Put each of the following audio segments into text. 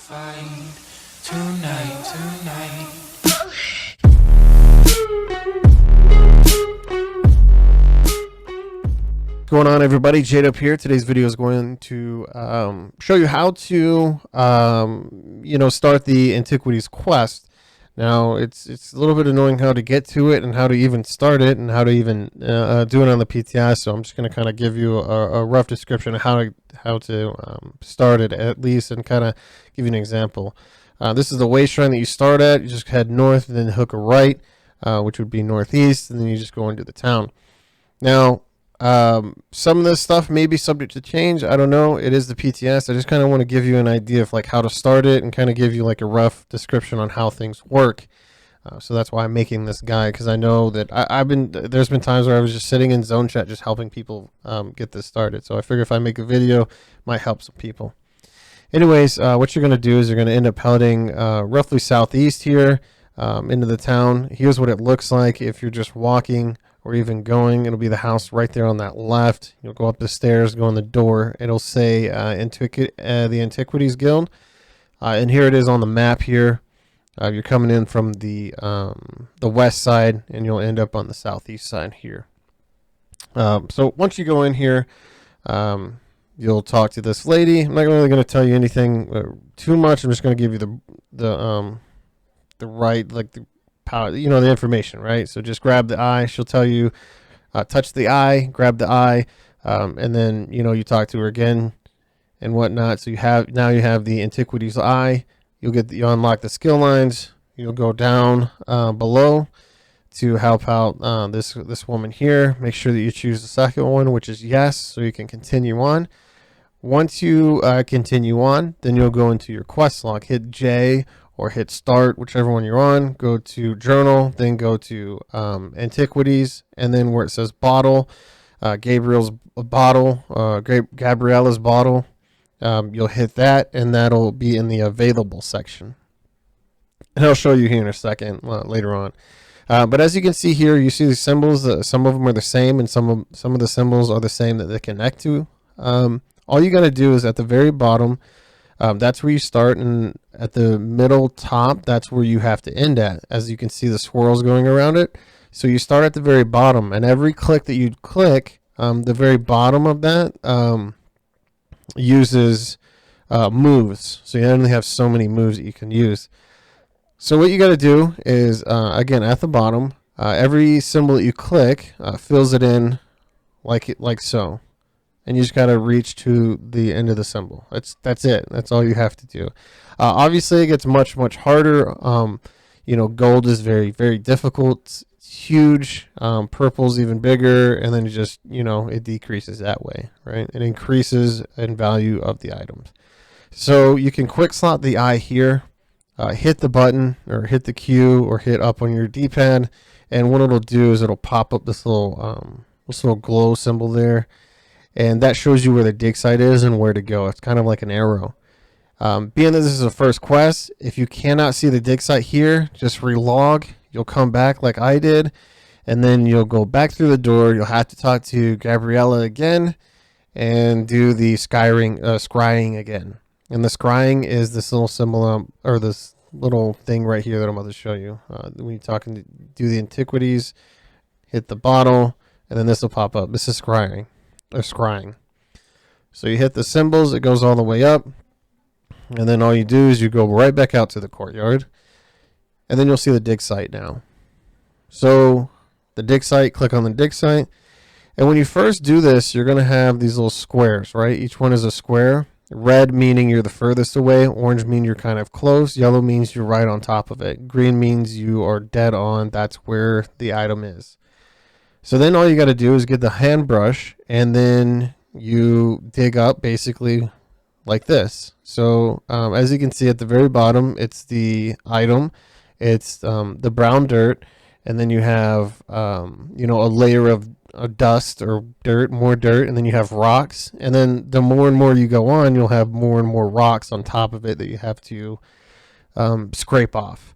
fight tonight. What's going on, everybody? Jade up here. Today's video is going to show you how to start the Antiquities quest. Now it's a little bit annoying how to get to it and how to even start it and how to even do it on the PTS. So I'm just going to kind of give you a rough description of how to start it at least, and kind of give you an example. This is the way shrine that you start at. You just head north and then hook a right, which would be northeast, and then you just go into the town. Now, some of this stuff may be subject to change. I don't know. It is the PTS. I just kind of want to give you an idea of like how to start it and kind of give you like a rough description on how things work. So that's why I'm making this guide, because I know that there's been times where I was just sitting in zone chat just helping people get this started. So I figure if I make a video, it might help some people. Anyways, what you're going to do is you're going to end up heading roughly southeast here into the town. Here's what it looks like if you're just walking or even going. It'll be the house right there on that left. You'll go up the stairs, go in the door. It'll say the Antiquities Guild, and here it is on the map here. You're coming in from the west side, and you'll end up on the southeast side here. So once you go in here, you'll talk to this lady. I'm not really going to tell you anything too much. I'm just going to give you the right, like the power, the information, right? So just grab the eye. She'll tell you, touch the eye, grab the eye, and then you talk to her again and whatnot. So you have the Antiquities eye. You unlock the skill lines. You'll go down below to help out this woman here. Make sure that you choose the second one, which is yes, so you can continue on. Once you continue on, then you'll go into your quest log. Hit J or hit start, whichever one you're on. Go to journal, then go to Antiquities, and then where it says bottle, Gabriella's bottle, you'll hit that, and that'll be in the available section. And I'll show you here in a second later on. But as you can see here, you see the symbols. Some of them are the same, and some of the symbols are the same that they connect to. All you got to do is at the very bottom, that's where you start, and at the middle top, that's where you have to end at. As you can see, the swirls going around it. So you start at the very bottom, and every click that you click, the very bottom of that uses moves. So you only have so many moves that you can use. So what you got to do is, again, at the bottom, every symbol that you click fills it in like so. And you just got to reach to the end of the symbol. That's it. That's all you have to do. Obviously, it gets much harder. Gold is very, very difficult. It's huge. Purple's even bigger. And then it decreases that way, right? It increases in value of the items. So you can quick slot the eye here. Hit the button or hit the Q or hit up on your D-pad. And what it'll do is it'll pop up this little glow symbol there. And that shows you where the dig site is and where to go. It's kind of like an arrow. Being that this is a first quest, if you cannot see the dig site here, just relog. You'll come back like I did, and then you'll go back through the door. You'll have to talk to Gabriella again and do the scrying again. And the scrying is this little symbol, or this little thing right here that I'm about to show you. When you're talking to do the Antiquities, hit the bottle, and then this will pop up. This is scrying. So you hit the symbols, it goes all the way up, and then all you do is you go right back out to the courtyard, and then you'll see the dig site now. So the dig site, click on the dig site, and when you first do this, you're going to have these little squares, right? Each one is a square. Red meaning you're the furthest away, orange means you're kind of close, yellow means you're right on top of it, green means you are dead on, that's where the item is. So then all you got to do is get the hand brush, and then you dig up basically like this. So as you can see at the very bottom, it's the item, it's the brown dirt, and then you have a layer of dust or dirt, more dirt, and then you have rocks. And then the more and more you go on, you'll have more and more rocks on top of it that you have to scrape off.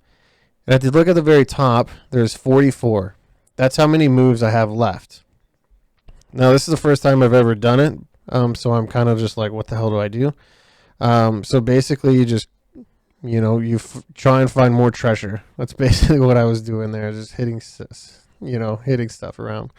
And if you look at the very top, there's 44. That's how many moves I have left. Now, this is the first time I've ever done it, so I'm kind of just like, what the hell do I do? So basically, you just you know, try and find more treasure. That's basically what I was doing there, just hitting, hitting stuff around.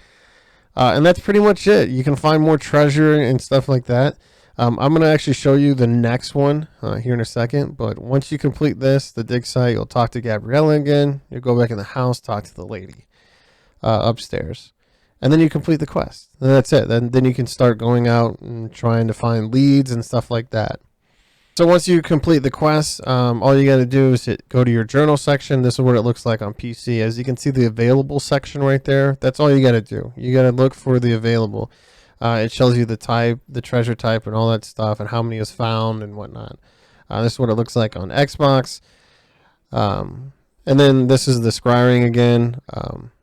And that's pretty much it. You can find more treasure and stuff like that. I'm going to actually show you the next one here in a second. But once you complete this, the dig site, you'll talk to Gabriella again. You'll go back in the house, talk to the lady upstairs. And then you complete the quest. And that's it. Then you can start going out and trying to find leads and stuff like that. So once you complete the quest, all you got to do is go to your journal section. This is what it looks like on PC. As you can see, the available section right there. That's all you got to do. You got to look for the available. It shows you the type, the treasure type, and all that stuff, and how many is found and whatnot. This is what it looks like on Xbox. And then this is the scrying again.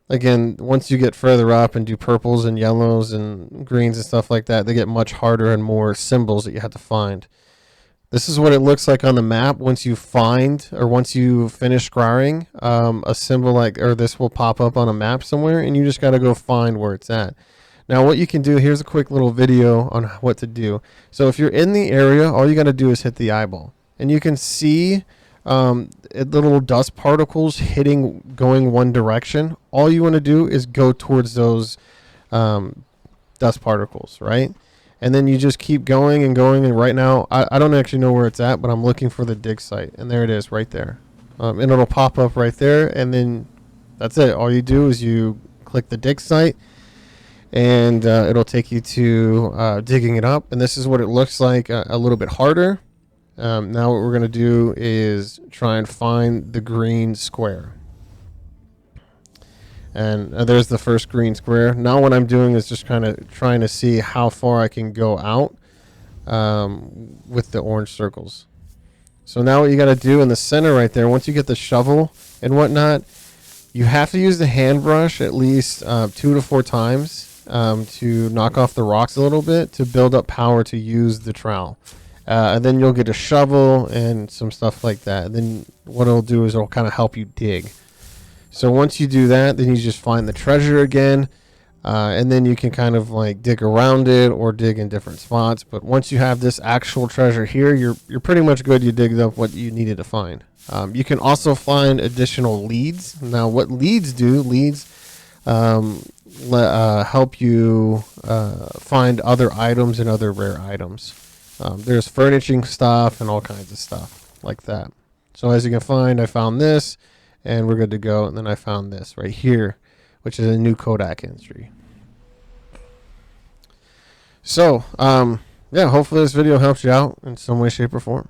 Again, once you get further up and do purples and yellows and greens and stuff like that, they get much harder and more symbols that you have to find. This is what it looks like on the map once you find, or once you finish scrying, a symbol or this will pop up on a map somewhere, and you just got to go find where it's at. Now what you can do, here's a quick little video on what to do. So if you're in the area, all you got to do is hit the eyeball, and you can see little dust particles going one direction. All you want to do is go towards those dust particles, right? And then you just keep going and going. And right now, I don't actually know where it's at, but I'm looking for the dig site. And there it is right there. And it'll pop up right there. And then that's it. All you do is you click the dig site. And it'll take you to digging it up. And this is what it looks like a little bit harder. Now what we're going to do is try and find the green square. And there's the first green square. Now what I'm doing is just kind of trying to see how far I can go out with the orange circles. So now what you got to do in the center right there, once you get the shovel and whatnot, you have to use the hand brush at least 2 to 4 times to knock off the rocks a little bit to build up power to use the trowel. And then you'll get a shovel and some stuff like that. And then what it'll do is it'll kind of help you dig. So once you do that, then you just find the treasure again, and then you can kind of like dig around it or dig in different spots. But once you have this actual treasure here, you're pretty much good. You digged up what you needed to find. You can also find additional leads. Now what leads do, help you find other items and other rare items. There's furnishing stuff and all kinds of stuff like that. So as you can find, I found this. And we're good to go. And then I found this right here, which is a new Kodak entry. So, yeah, hopefully this video helps you out in some way, shape, or form.